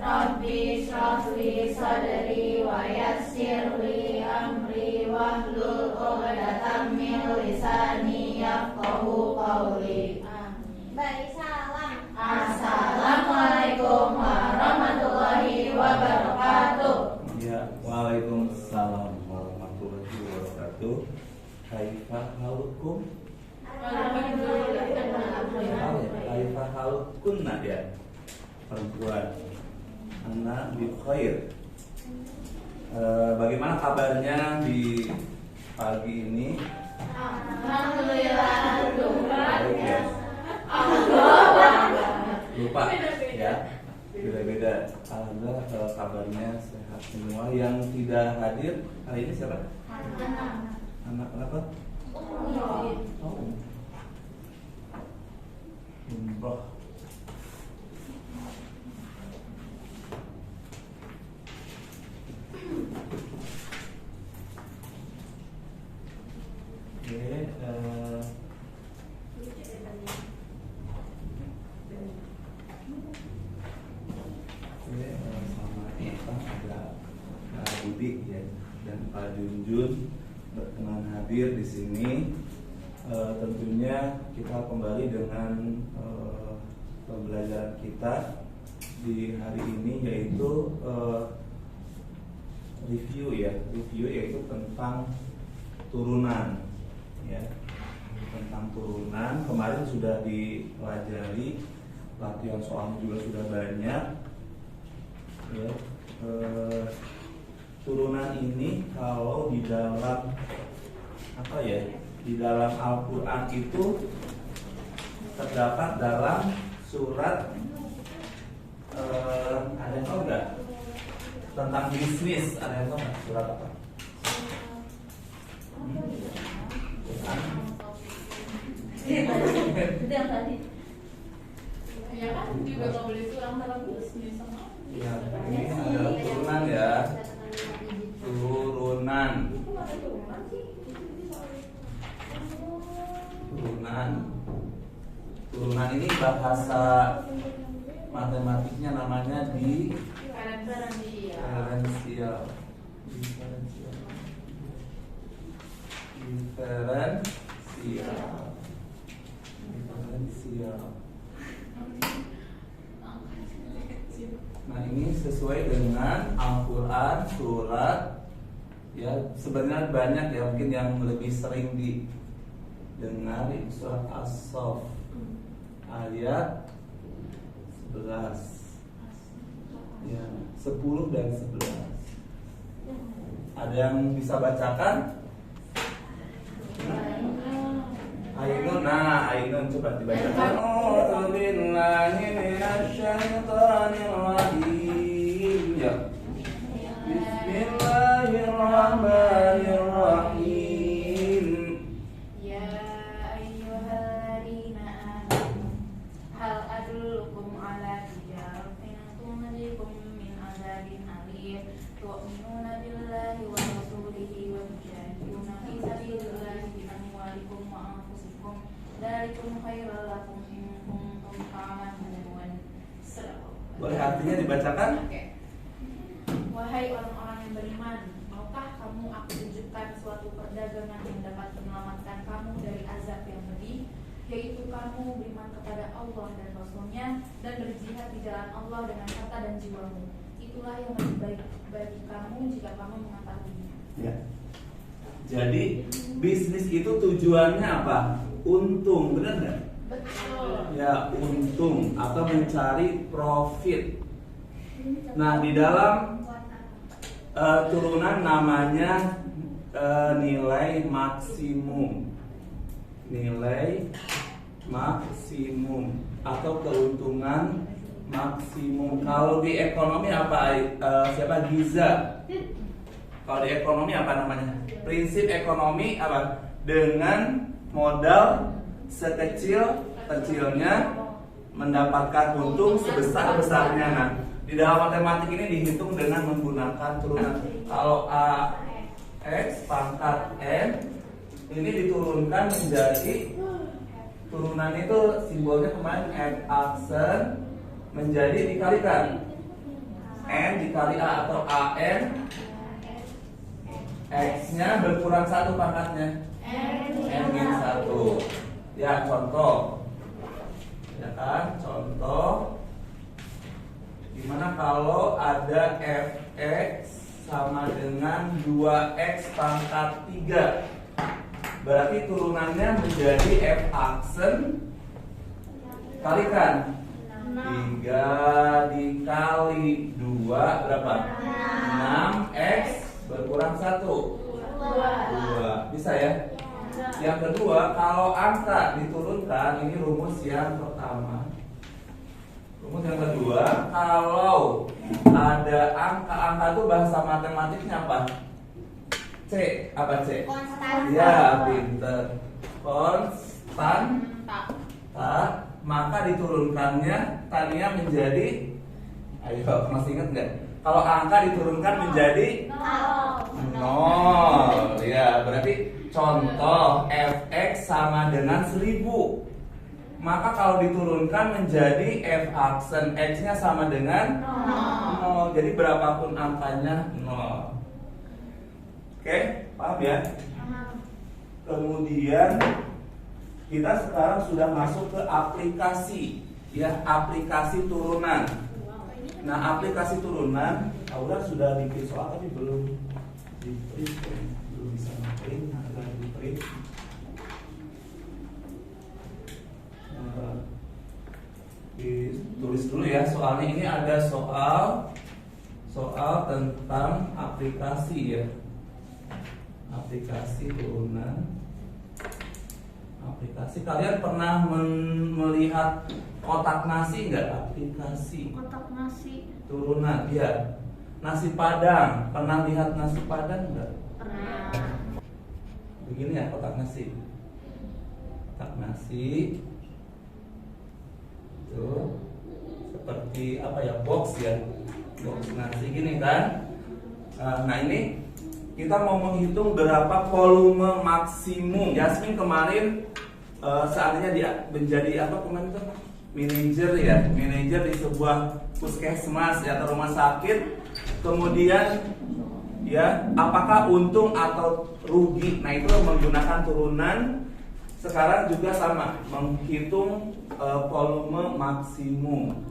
Rabbi shrah li sadri wa yassir li amri wahlul 'uqdatam min lisani yafqahu qawli. Baik, salam. Assalamualaikum warahmatullahi wabarakatuh. Ya, waalaikumsalam warahmatullahi wabarakatuh. Kaifa halukum? Kaifa halukunna ya, perempuan. Ana bi khair. Bagaimana kabarnya di pagi ini? Alhamdulillah. Baik ya. Lupa ya, beda-beda. Alhamdulillah kalau kabarnya sehat semua. Yang tidak hadir hari ini siapa? Anak kenapa? Oh, umroh. Oke, sama kita ada Kak Budi ya dan Pak Junjun berkenan hadir di sini. Tentunya kita kembali dengan pembelajaran kita di hari ini, yaitu review yaitu tentang turunan ya, tentang turunan. Kemarin sudah dipelajari, latihan soalnya juga sudah banyak ya. Turunan ini kalau di dalam apa ya, di dalam Al-Quran itu terdapat dalam surat ada yang tahu nggak tentang bisnis? Ada yang tahu nggak surat apa? Itu yang tadi. Ya kan juga nggak boleh kurang dalam bisnis sama. Ya, ini adalah turunan ya, turunan. Turunan ini bahasa matematiknya namanya diferensial. Nah, ini sesuai dengan Al-Quran surat ya, sebenarnya banyak ya, mungkin yang lebih sering didengar surat As-Saff ayat 11 ya, 10 dan 11. Ada yang bisa bacakan? Ainun, Ainun coba dibacakan. A'udzu billahi minasyaitonir rajim. Ya. Bismillahirrahmanirrahim. Ya ayyuhalladzina amanu hal adullukum ala tijaratin tunjikum min adzabin alim tu'minuna billahi wa rasulihi wa tujahiduna fi sabilillahi bi amwalikum wa anfusikum dzalikum khairul lakum in kuntum ta'lamun. Boleh artinya dibacakan? Oke. Wahai orang-orang yang beriman, maukah kamu aku tunjukkan suatu perdagangan yang dapat menyelamatkan kamu dari azab yang pedih, yaitu kamu beriman kepada Allah dan Rasul-Nya dan berjihad di jalan Allah dengan harta dan jiwamu. Itulah yang lebih baik bagi kamu jika kamu mengetahuinya. Ya. Jadi bisnis itu tujuannya apa? Untung, benar nggak? Betul. Ya, untung atau mencari profit. Nah, di dalam turunan namanya nilai maksimum. Nilai maksimum atau keuntungan maksimum. Kalau di ekonomi apa? Siapa? Giza. Kalau di ekonomi apa namanya? Prinsip ekonomi apa? Dengan modal sekecil-kecilnya mendapatkan untung sebesar-besarnya. Nah, di dalam matematik ini dihitung dengan menggunakan turunan. Kalau A X pangkat N ini diturunkan menjadi turunan itu simbolnya kemarin X aksen menjadi dikalikan. N dikali A atau AN, X-nya berkurang 1 pangkatnya, N-1. Ya, contoh. Ya kan, contoh. Gimana kalau ada fx sama dengan 2x pangkat 3? Berarti turunannya menjadi f aksen kalikan 3 dikali 2 berapa? 6x berkurang 1 2. Bisa ya? Yang kedua, kalau angka diturunkan, ini rumus yang pertama. Rumus yang kedua, kalau ada angka itu bahasa matematiknya apa? C, apa C? Konstan. Ya, pinter. Konstan. Maka diturunkannya tadinya menjadi, ayo masih ingat nggak? Kalau angka diturunkan menjadi 0. Ya, berarti contoh fx sama dengan 1000. Maka kalau diturunkan menjadi f aksen x-nya sama dengan 0. Jadi berapapun angkanya 0. Oke, paham ya? Kemudian kita sekarang sudah masuk ke aplikasi, ya, aplikasi turunan. Nah, aplikasi turunan, Aura sudah bikin soal tapi belum di print, belum bisa ngeprint, agak di print. Tulis dulu ya, soalnya ini ada soal tentang aplikasi ya, aplikasi turunan. Aplikasi, kalian pernah melihat kotak nasi nggak? Aplikasi Kotak nasi. turunan, ya. Nasi padang, pernah lihat nasi padang nggak? Pernah. Begini ya kotak nasi. Kotak nasi itu seperti apa ya, box ya, box nasi gini kan. Nah ini kita mau menghitung berapa volume maksimum. Yasmin kemarin seandainya dia menjadi apa kemarin itu, manajer ya, manajer di sebuah puskesmas ya, atau rumah sakit. Kemudian ya, apakah untung atau rugi? Nah itu menggunakan turunan. Sekarang juga sama, menghitung volume maksimum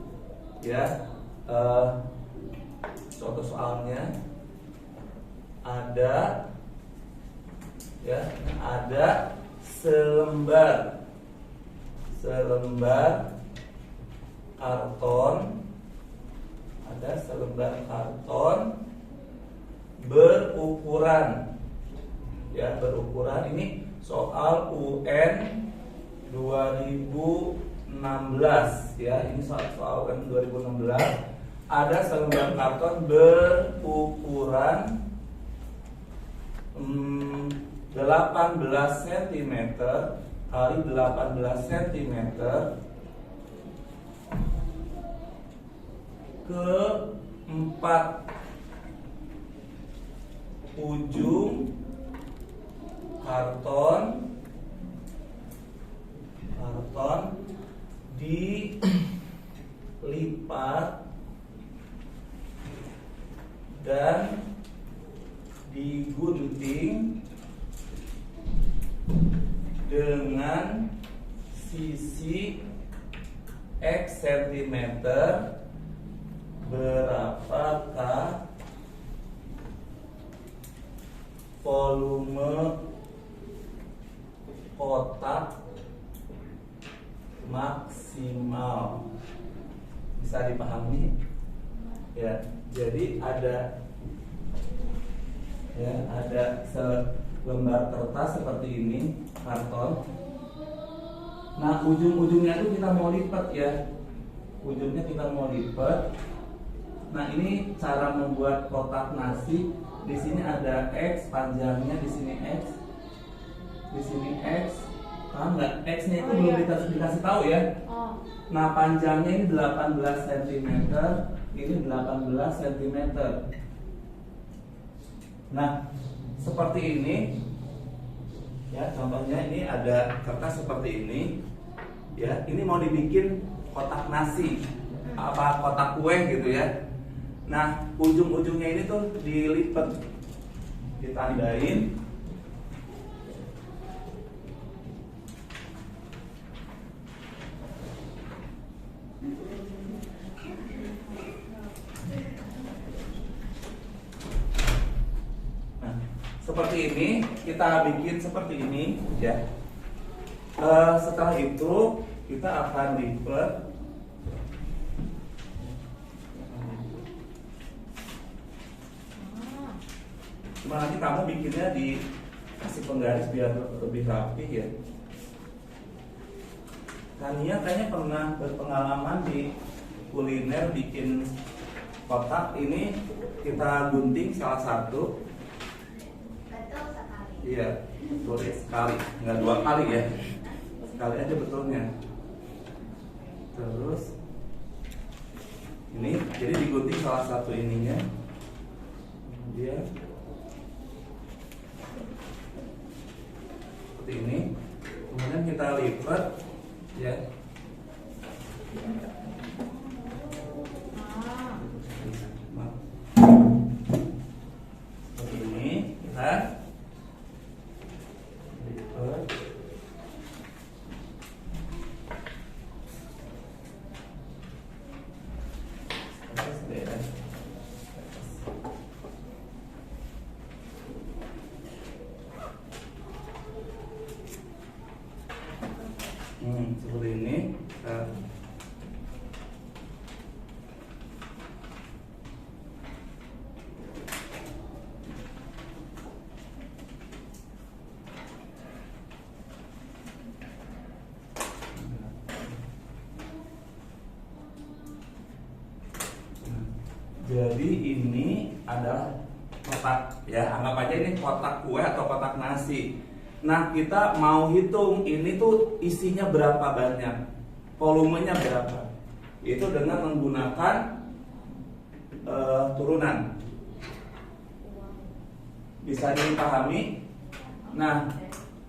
ya. Contoh soalnya ada ya, ada selembar karton, ada selembar karton berukuran ya, berukuran. Ini soal UN 2016 ya, ini soal UN 2016. Ada selembar karton berukuran 18 cm kali 18 cm ke 4 ujung karton dilipat dan digunting dengan sisi X cm. Berapakah volume kotak maksimal? Bisa dipahami ya. Jadi ada ya, ada selembar kertas seperti ini, karton. Nah ujung-ujungnya itu kita mau lipat ya, ujungnya kita mau lipat. Nah ini cara membuat kotak nasi. Di sini ada X panjangnya, di sini X, di sini X. Paham nggak? X-nya itu belum dikasih tahu ya. Nah panjangnya ini 18 cm, ini 18 cm. Nah seperti ini ya, contohnya ini ada kertas seperti ini ya. Ini mau dibikin kotak nasi, apa kotak kue gitu ya. Nah, ujung-ujungnya ini tuh dilipat, ditandain. Nah, seperti ini, kita bikin seperti ini, ya. Setelah itu kita akan lipat. Cuma nanti kamu bikinnya dikasih penggaris biar lebih rapi ya. Kania kayaknya pernah berpengalaman di kuliner bikin kotak ini, kita gunting salah satu. Betul sekali. Iya, boleh sekali, nggak 2 kali ya. Sekali aja betulnya. Terus ini jadi digunting salah satu ininya. Kemudian seperti ini. Kemudian kita lipat ya. Seperti ini kita lipat. Seperti ini. Jadi ini adalah kotak ya, anggap aja ini kotak kue atau kotak nasi. Nah, kita mau hitung ini tuh isinya berapa banyak, volumenya berapa. Itu dengan menggunakan turunan. Bisa dipahami? Nah,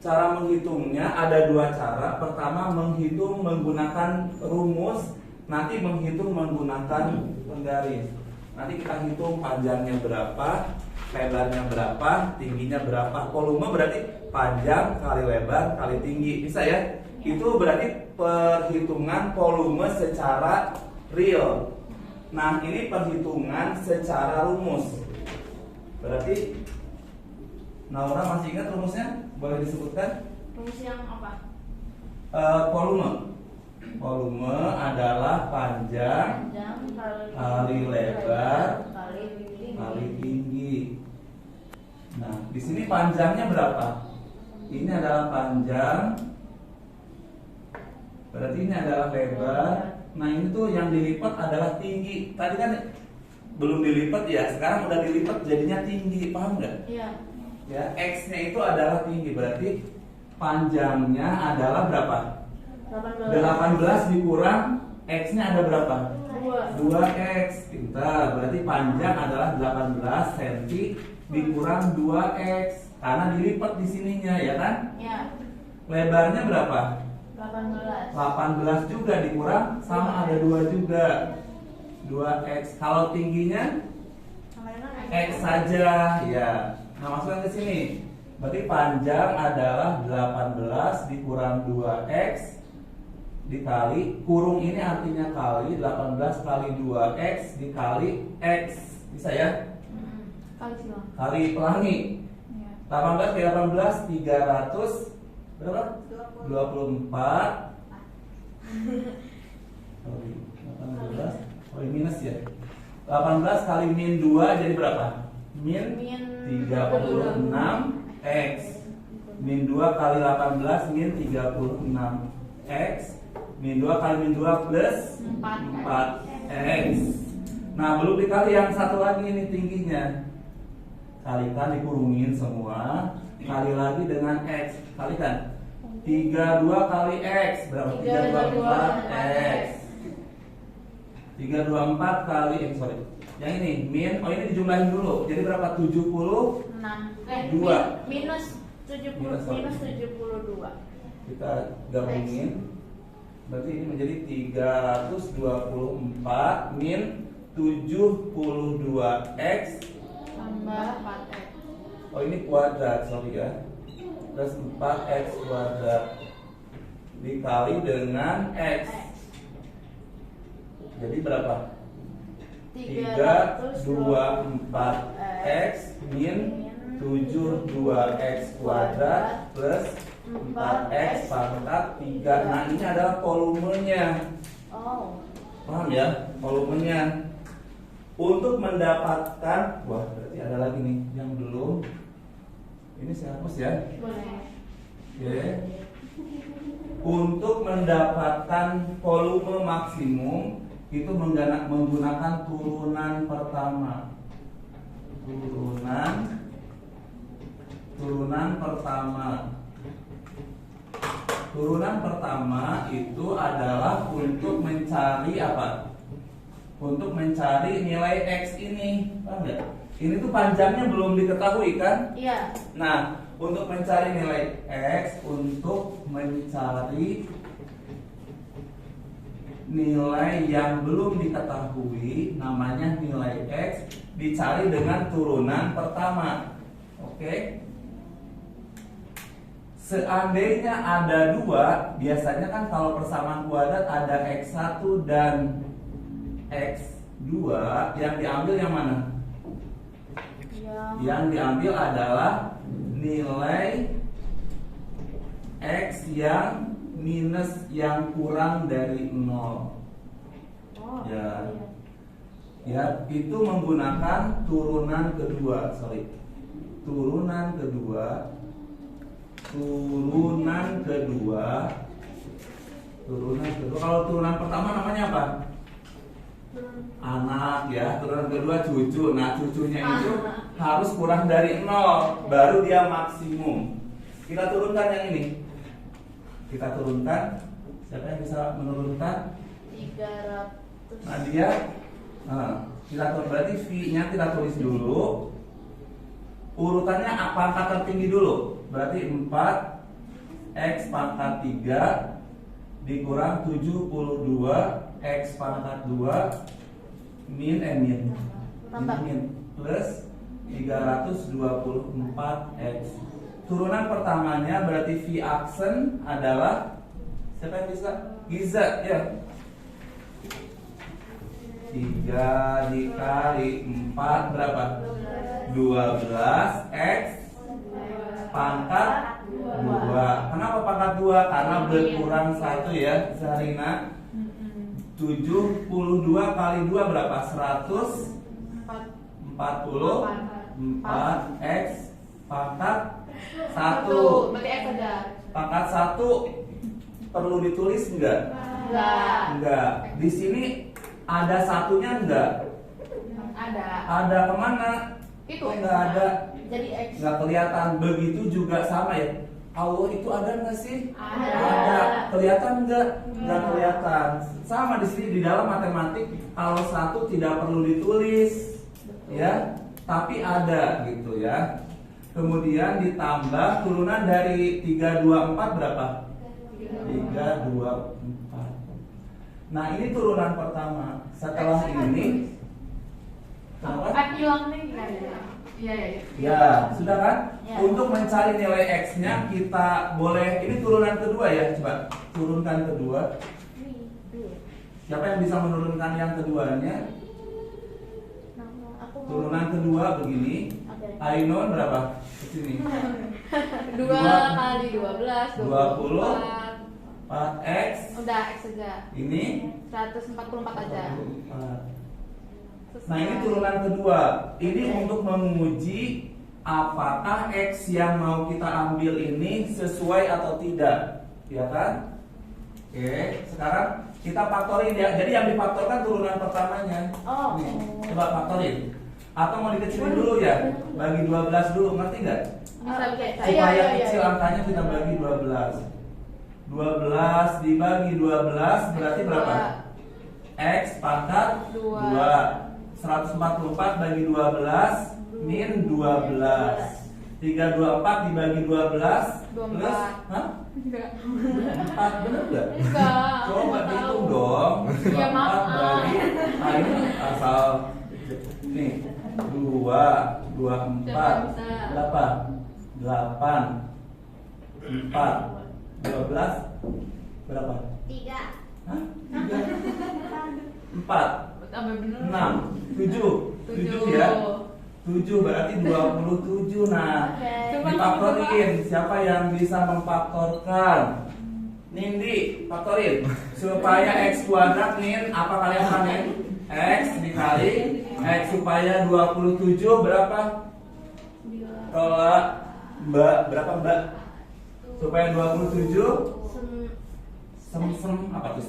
cara menghitungnya ada 2 cara. Pertama, menghitung menggunakan rumus, nanti menghitung menggunakan penggaris. Nanti kita hitung panjangnya berapa, lebarnya berapa, tingginya berapa. Volume berarti panjang kali lebar kali tinggi, bisa ya? Itu berarti perhitungan volume secara real. Nah, ini perhitungan secara rumus. Berarti Naura masih ingat rumusnya? Boleh disebutkan? Rumus yang apa? Volume. Volume adalah panjang kali lebar kali tinggi. Nah, di sini panjangnya berapa? Ini adalah panjang, berarti ini adalah lebar. Nah, ini tuh yang dilipat adalah tinggi. Tadi kan belum dilipat ya, sekarang udah dilipat jadinya tinggi, paham nggak? Iya. Ya, X-nya itu adalah tinggi, berarti panjangnya adalah berapa? 18 dikurang X-nya ada berapa? 2X. Pintar, berarti panjang adalah 18 cm dikurang 2X. Karena dilipat di sininya, ya kan? Iya. Lebarnya berapa? 18. 18 juga dikurang sama ada 2 juga. 2X. Kalau tingginya X saja, ya. Nah, masukkan ke sini. Berarti panjang adalah 18 dikurang 2X dikali, kurung ini artinya kali, 18 kali 2X dikali X. Bisa ya? Kali silang. Kali pelangi. Iya. 18 kali 18 300 berapa? 24 kali 18. Oh, ini minus ya. 18 kali min 2 jadi berapa? Min 36X. Min 2 kali 18 min 36X. Min 2 kali min 2 plus 4X. Nah, belum dikali yang satu lagi ini tingginya. Kalikan, dikurungin semua. Kali lagi dengan X. Kalikan 32 kali X berapa? 324X. 324 kali sorry. Yang ini min, oh ini dijumlahin dulu. Jadi berapa? 76. Minus 70 minus 72. Kita gabungin. Berarti ini menjadi 324 min 72x tambah 4x. oh ini kuadrat, sorry ya, plus 4x kuadrat dikali dengan x. Jadi berapa? 324x min 72x kuadrat plus 4x pangkat 3. Nah ini adalah volumenya. Oh. Paham ya? Volumenya. Untuk mendapatkan, wah berarti ada lagi nih yang belum. Ini saya hapus ya. Boleh. Oke. Untuk mendapatkan volume maksimum itu menggunakan turunan pertama. Turunan pertama. Turunan pertama itu adalah untuk mencari apa? Untuk mencari nilai X ini. Paham nggak? Ini tuh panjangnya belum diketahui kan? Iya. Nah, untuk mencari nilai X, untuk mencari nilai yang belum diketahui, namanya nilai X, dicari dengan turunan pertama. Oke? Seandainya ada dua, biasanya kan kalau persamaan kuadrat ada X1 dan X2, yang diambil yang mana? Yang diambil adalah nilai X yang minus yang kurang dari 0. Oh. Ya. Iya. Ya, itu menggunakan turunan kedua, Turunan kedua. Kalau turunan pertama namanya apa? Anak ya, turunan kedua cucu. Nah, cucunya itu harus kurang dari 0 baru dia maksimum. Kita turunkan yang ini. Kita turunkan. Siapa yang bisa menurunkan? 300. Nadia. Kita tulis, berarti V-nya kita tulis dulu. Urutannya pangkat tertinggi dulu. Berarti 4x pangkat 3 dikurang 72 x pangkat 2 min plus 324x. Turunan pertamanya berarti V aksen adalah, siapa yang bisa? Giza ya. 3 dikali 4 berapa? 12x pangkat 2. Kenapa pangkat 2? Karena berkurang 1 ya, Zarina. 72 kali 2 berapa? 144x pangkat 1. Berarti X ada. Pangkat 1 perlu ditulis enggak? Enggak. Enggak. Di sini ada satunya enggak? Ada. Ada kemana? Itu Enggak ada. Jadi X. Nggak kelihatan. Begitu juga sama ya. Allah itu ada nggak sih? Ada. Kelihatan nggak kelihatan. Sama di sini di dalam matematik, kalau satu tidak perlu ditulis, ya, tapi ada gitu ya. Kemudian ditambah turunan dari 324 berapa? 324. Nah ini turunan pertama. Setelah ini, Kan hilang nih. Iya. ya, sudah kan? Ya. Untuk mencari nilai X-nya kita boleh, ini turunan kedua ya, coba turunkan kedua. Siapa yang bisa menurunkan yang keduanya? Turunan kedua begini. Ainon berapa? Di sini. 2 kali 12 4x. Udah X aja. Ini 144 aja. 44. Nah ini turunan kedua. Ini untuk menguji apakah X yang mau kita ambil ini sesuai atau tidak, ya kan? Oke, sekarang kita faktorin ya. Jadi yang difaktorkan turunan pertamanya. Oh. Nih, coba faktorin. Atau mau dikecilin dulu ya? Bagi 12 dulu, ngerti nggak? Bisa kayak Supaya kecil angkanya kita bagi 12. 12 dibagi 12 berarti berapa? X pangkat 2. 144 bagi 12 min 12. 324 dibagi 12 plus 24. hah? Enggak. 4 bener gak? Enggak. Coba Nggak hitung tahu. dong. Ya, 24 maaf. bagi ini asal nih 2 24 berapa? 8 4 12 berapa? 3. Hah? 3 4 Sampai bener. 6 7 7 ya. 7 berarti 27. Nah, Coba difaktorin. Siapa yang bisa memfaktorkan? Nindi, faktorin. Supaya x kuadrat nin, apa kalian panen? X dikali x supaya 27 berapa? Tolak Mbak, berapa Mbak? Supaya 27 apa tuh?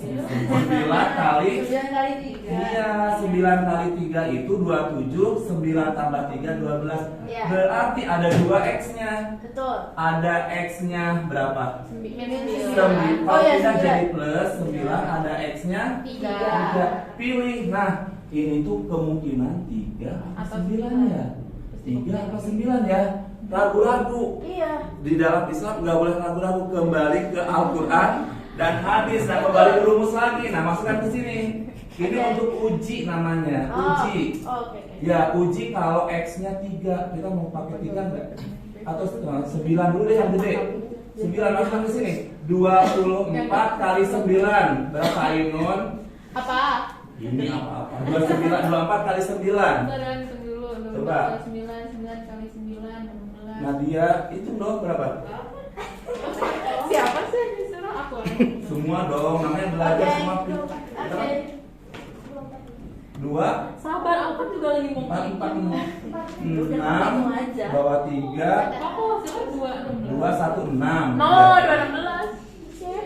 9 kali 9 kali 3. Iya, 9 kali 3 itu 27, 9 tambah 3 12. Iya. Berarti ada 2 x-nya. Betul. Ada x-nya berapa? Minus 9. 9. Kalau iya, tidak 9. jadi plus 9, ada x-nya 3. Pilih. Nah, ini tuh kemungkinan 3 atau 9 ya. 3 apa 9 ya? Ragu-ragu. Iya. Di dalam Islam nggak boleh ragu-ragu, kembali ke Al-Quran dan hadis, dan kembali ke rumus lagi. Nah, masukkan ke sini. Ini Oke. untuk uji namanya, uji. Oke. Ya, uji kalau x-nya 3. Kita mau pakai 3 enggak? Atau 9 dulu deh yang gede. 9 masukkan ke sini. 24 kali 9 berapa Ainun? Apa? Ini apa-apa. 24 kali 9. Sekarang hitung dulu. Coba. 9 kali 9 16. Nadia, itu dong berapa? Siapa sih yang disuruh aku? Semua dong, namanya belajar semua. Oke. 2 Sabar, aku kan juga lagi mau 4 4 Udah, kamu aja. 6 bawah 3 Aku hasilnya 2 2 1 6. No, 2 16.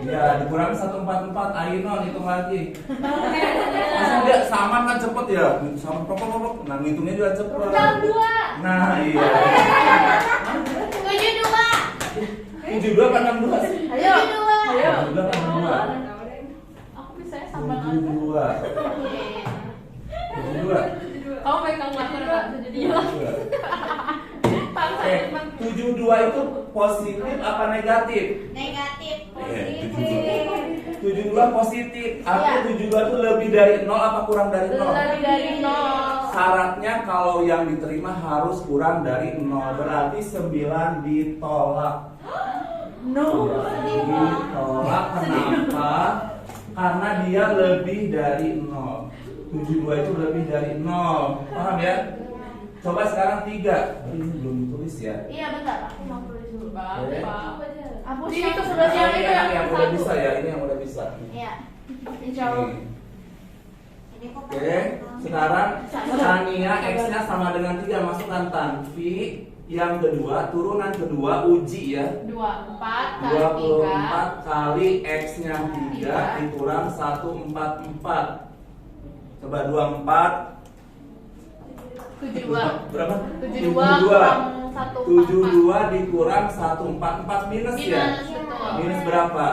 Ya, dikurangi 144. Ainun hitung lagi. Masa dia sama kan cepet ya? Sama pokok. Nah, ngitungnya juga cepet. 62. Nah, iya. 72 kan 16. Ayo. Ayo. 72 kan 62. Aku bisanya sabar aja. 72. Kamu pegang lapar enggak? Jadinya. Bangsa Eh, teman. 72 itu positif apa negatif? Negatif. 72 positif. Artinya 72 itu lebih dari 0 apa kurang dari 0? Lebih dari 0. Syaratnya kalau yang diterima harus kurang dari 0. Berarti 9 ditolak. No. Ditolak kenapa? Karena dia lebih dari 0. 72 itu lebih dari 0. Paham ya? Coba sekarang 3. Ini belum ditulis ya. Iya bentar, aku mau tulis dulu. Bapak. Aku Ini itu sudah Ini yang itu yang udah satu. bisa ya, ini yang udah bisa. Iya. Insya Allah. Nih. Ini kok Oke, sekarang Tania X-nya sama dengan 3, masukkan Tan. V yang kedua, turunan kedua, uji ya. 24 kali 24 kali X-nya 3 dikurang 144. Coba 24 72. berapa? 72 kurang 144. 72 dikurang 144 minus ya? Minus, betul. Minus berapa?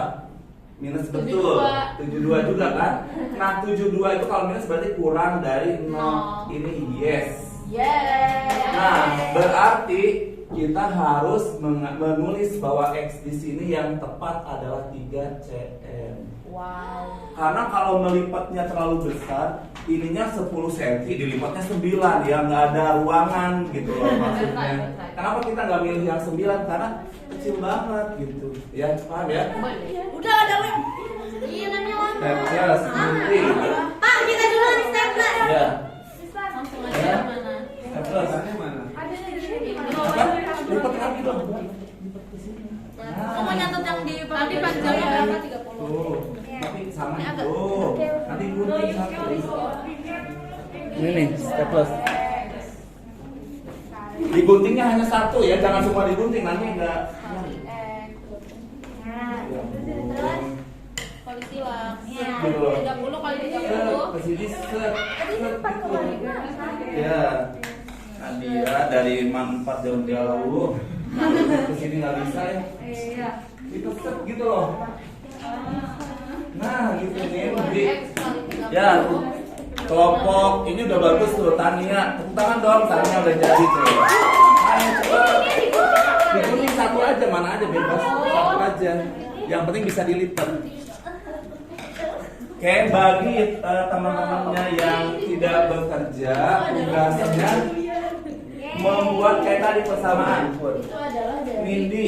Minus betul. 72 juga kan? Nah, 72 itu kalau minus berarti kurang dari 0. Ini yes. Yes. Nah, berarti kita harus menulis bahwa X di sini yang tepat adalah 3 cm. Wow. Karena kalau melipatnya terlalu besar, ininya 10 cm, dilipatnya 9, ya nggak ada ruangan gitu loh maksudnya. Kenapa kita nggak milih yang 9? Karena kecil banget gitu, ya paham ya? udah ada web. Iya namanya lama. Staples, gunting, Pak, kita dulu nih stapler. ya. Langsung aja mana? Staples, mana? apa? Lipat lagi dong. Lipat ke sini. Kamu nyatet yang di Tadi panjangnya berapa? 30. Tuh, tapi sama tuh. Nanti gunting satu. Ini nih, staples. Diguntingnya hanya satu ya, jangan semua digunting nanti enggak. Kali silang. Iya. 30 kali 30. Ke sini set. Ya. Nadia dari manfaat jauh-jauh. Ke sini nggak bisa ya. Iya. Itu set gitu loh. Nah, gitu nih. Jadi, X kali 30. ya, kelompok ini udah bagus tuh. Tania, tepuk tangan dong. Tania udah jadi tuh. Ayo cepat. Digunting satu aja, mana aja bebas, satu aja. Yang penting bisa dilipat. Oke, bagi teman-temannya yang tidak bekerja, tugasnya membuat kayak tadi persamaan. Itu adalah dari Nindi,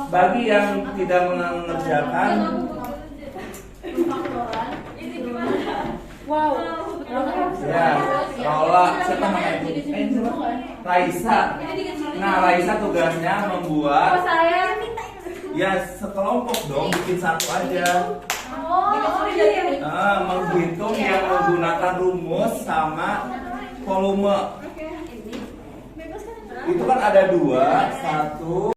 bagi yang tidak mengerjakan, faktoran. Wow. ya, Lola, siapa namanya? Siapa? Raisa. Nah, Raisa tugasnya membuat, Saya ya sekelompok dong, bikin satu aja. Menghitung yang menggunakan rumus sama volume. Itu kan ada dua, satu.